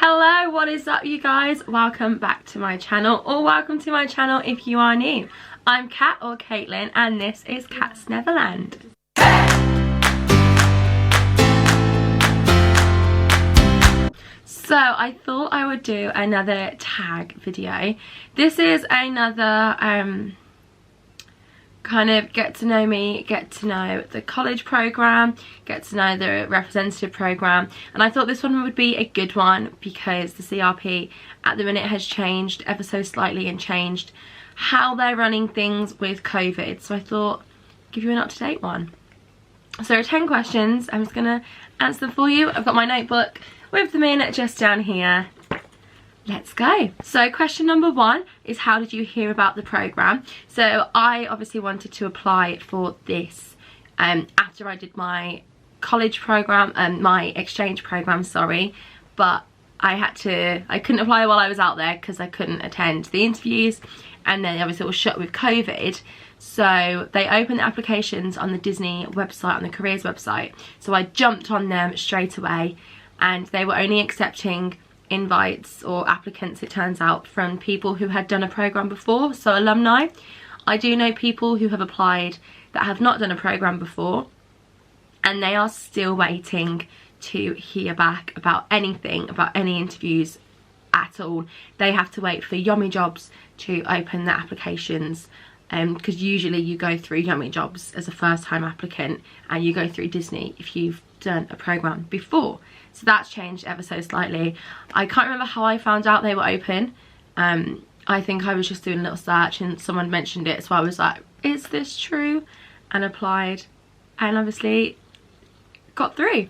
Hello, what is up you guys? Welcome back to my channel, or welcome to my channel if you are new. I'm Kat or Caitlin and this is Kat's Neverland. So I thought I would do another tag video. This is another kind of get to know me, get to know the college program, get to know the representative program, and I thought this one would be a good one because the CRP at the minute has changed ever so slightly and changed how they're running things with COVID. So I thought give you an up-to-date one. So there are 10 questions. I'm just gonna answer them for you. I've got my notebook with them in just down here. Let's go. So question number 1 is, how did you hear about the program? So I obviously wanted to apply for this after I did my college program and my exchange program, sorry, but I couldn't apply while I was out there because I couldn't attend the interviews, and then obviously it was shut with COVID. So they opened the applications on the Disney website, on the careers website. So I jumped on them straight away, and they were only accepting invites or applicants, it turns out, from people who had done a program before, so alumni. I do know people who have applied that have not done a program before, and they are still waiting to hear back about anything, about any interviews at all. They have to wait for Yummy Jobs to open their applications, because usually you go through Yummy Jobs as a first-time applicant and you go through Disney if you've done a program before. So that's changed ever so slightly. I can't remember how I found out they were open. I think I was just doing a little search and someone mentioned it, so I was like, is this true? And applied, and obviously got through.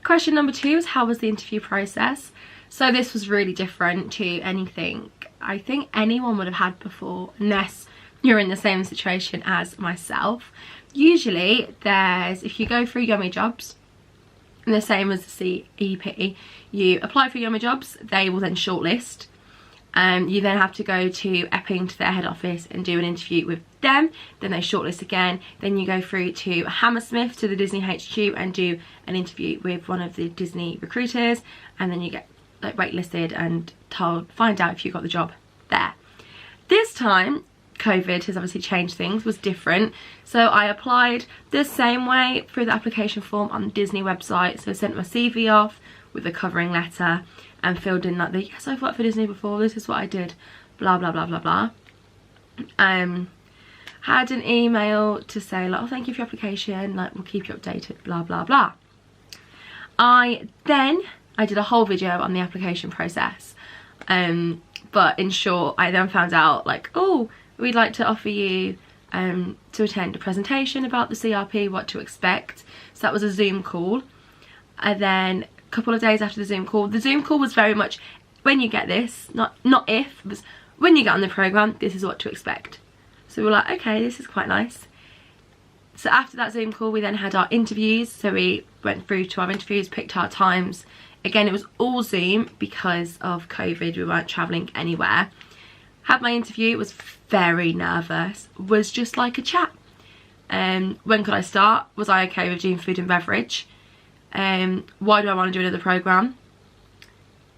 Question number 2 is, how was the interview process? So this was really different to anything I think anyone would have had before, unless you're in the same situation as myself. Usually if you go through Yummy Jobs, and the same as the CEP, you apply for Yummy Jobs, they will then shortlist. You then have to go to Epping, to their head office, and do an interview with them. Then they shortlist again. Then you go through to Hammersmith, to the Disney HQ, and do an interview with one of the Disney recruiters, and then you get like waitlisted and find out if you got the job there. This time COVID has obviously changed things, was different. So I applied the same way through the application form on the Disney website. So I sent my CV off with a covering letter and filled in like the, yes, I've worked for Disney before, this is what I did, blah blah blah blah blah. Had an email to say like, oh, thank you for your application, like we'll keep you updated, blah blah blah. I did a whole video on the application process, but in short, I then found out like, oh, we'd like to offer you to attend a presentation about the CRP, what to expect. So that was a Zoom call. And then a couple of days after the Zoom call was very much, when you get this, not if, it was when you get on the program, this is what to expect. So we were like, okay, this is quite nice. So after that Zoom call, we then had our interviews. So we went through to our interviews, picked our times. Again, it was all Zoom because of COVID, we weren't traveling anywhere. Had my interview, was very nervous, was just like a chat. When could I start? Was I okay with doing food and beverage? Why do I want to do another program?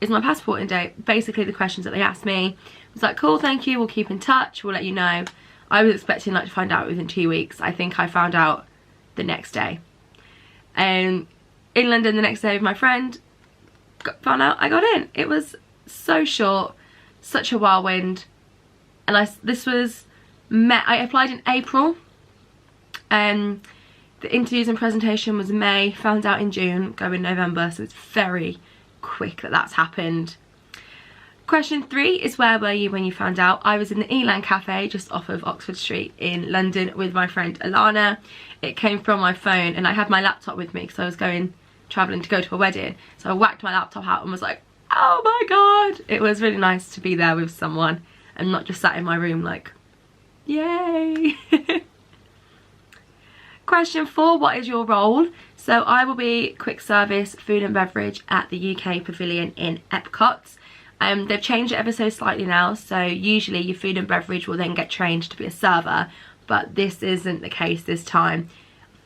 Is my passport in date? Basically the questions that they asked me. I was like, cool, thank you, we'll keep in touch, we'll let you know. I was expecting like to find out within 2 weeks. I think I found out the next day. In London the next day with my friend, found out I got in. It was so short, such a whirlwind. And I applied in April, the interviews and presentation was May, found out in June, go in November, so it's very quick that that's happened. Question 3 is, where were you when you found out? I was in the Elan Cafe just off of Oxford Street in London with my friend Alana. It came from my phone, and I had my laptop with me because I was travelling to go to a wedding. So I whacked my laptop out and was like, oh my god! It was really nice to be there with someone and not just sat in my room like, yay! Question 4, what is your role? So I will be quick service food and beverage at the UK Pavilion in Epcot. They've changed it ever so slightly now, so usually your food and beverage will then get trained to be a server, but this isn't the case this time.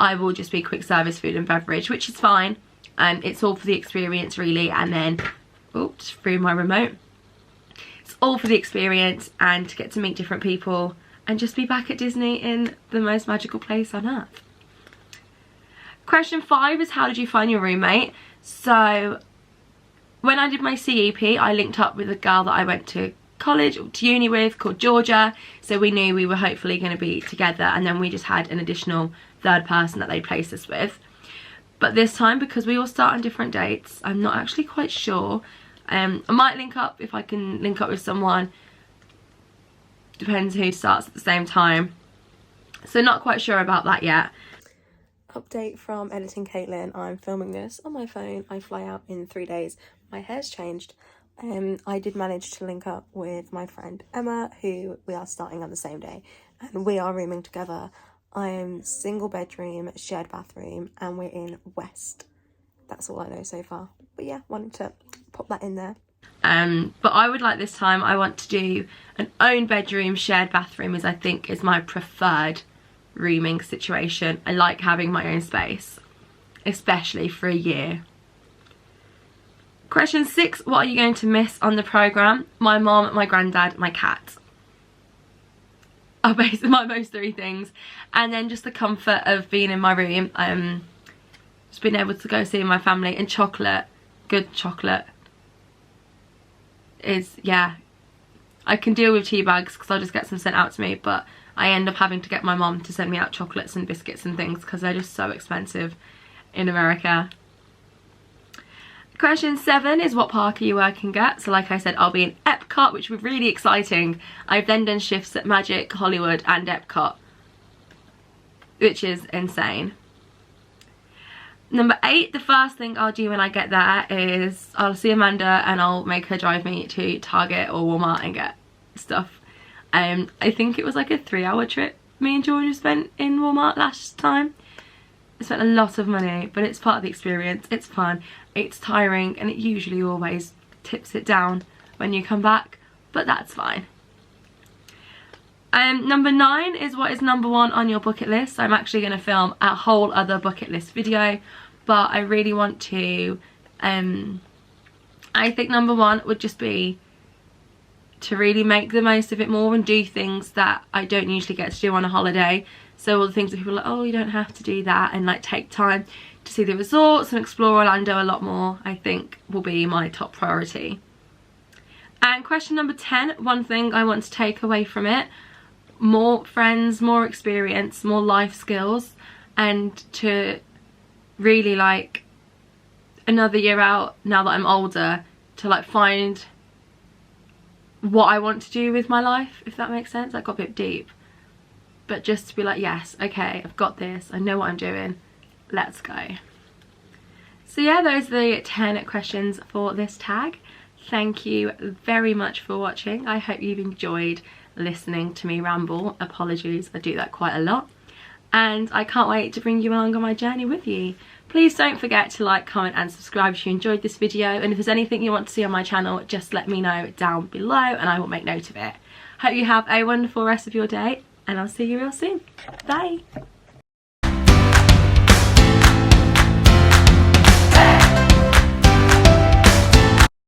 I will just be quick service food and beverage, which is fine. It's all for the experience really, and then oops, through my remote. It's all for the experience and to get to meet different people and just be back at Disney in the most magical place on earth. Question 5 is, how did you find your roommate? So when I did my CEP, I linked up with a girl that I went to college or to uni with called Georgia, so we knew we were hopefully going to be together, and then we just had an additional third person that they placed us with. But this time, because we all start on different dates, I'm not actually quite sure. I might link up if I can link up with someone, depends who starts at the same time, so not quite sure about that yet. Update from editing Caitlin. I'm filming this on my phone. I fly out in 3 days. My hair's changed. I did manage to link up with my friend Emma, who we are starting on the same day, and we are rooming together. I'm single bedroom, shared bathroom, and we're in West. That's all I know so far. But yeah, wanted to pop that in there. But I would like this time, I want to do an own bedroom, shared bathroom, as I think is my preferred rooming situation. I like having my own space, especially for a year. Question 6, what are you going to miss on the programme? My mom, my granddad, my cat. Are basically my most 3 things. And then just the comfort of being in my room. Just being able to go see my family, and chocolate, good chocolate is, yeah. I can deal with tea bags because I'll just get some sent out to me, but I end up having to get my mom to send me out chocolates and biscuits and things because they're just so expensive in America. Question 7 is, what park are you working at? So like I said, I'll be in Epcot, which will be really exciting. I've then done shifts at Magic, Hollywood and Epcot, which is insane. Number 8, the first thing I'll do when I get there is I'll see Amanda and I'll make her drive me to Target or Walmart and get stuff. I think it was like a 3-hour trip me and Georgia spent in Walmart last time. I spent a lot of money, but it's part of the experience. It's fun, it's tiring, and it usually always tips it down when you come back, but that's fine. Number 9 is, what is number 1 on your bucket list? I'm actually going to film a whole other bucket list video, but I really want to, I think number 1 would just be to really make the most of it more and do things that I don't usually get to do on a holiday. So all the things that people are like, oh, you don't have to do that, and like take time to see the resorts and explore Orlando a lot more, I think will be my top priority. And question number 10, one thing I want to take away from it: more friends, more experience, more life skills, and to really like another year out now that I'm older to like find what I want to do with my life, if that makes sense. That got a bit deep. But just to be like, yes, okay, I've got this, I know what I'm doing, let's go. So yeah, those are the 10 questions for this tag. Thank you very much for watching. I hope you've enjoyed listening to me ramble. Apologies, I do that quite a lot. And I can't wait to bring you along on my journey with you. Please don't forget to like, comment and subscribe if you enjoyed this video. And if there's anything you want to see on my channel, just let me know down below and I will make note of it. Hope you have a wonderful rest of your day, and I'll see you real soon. Bye.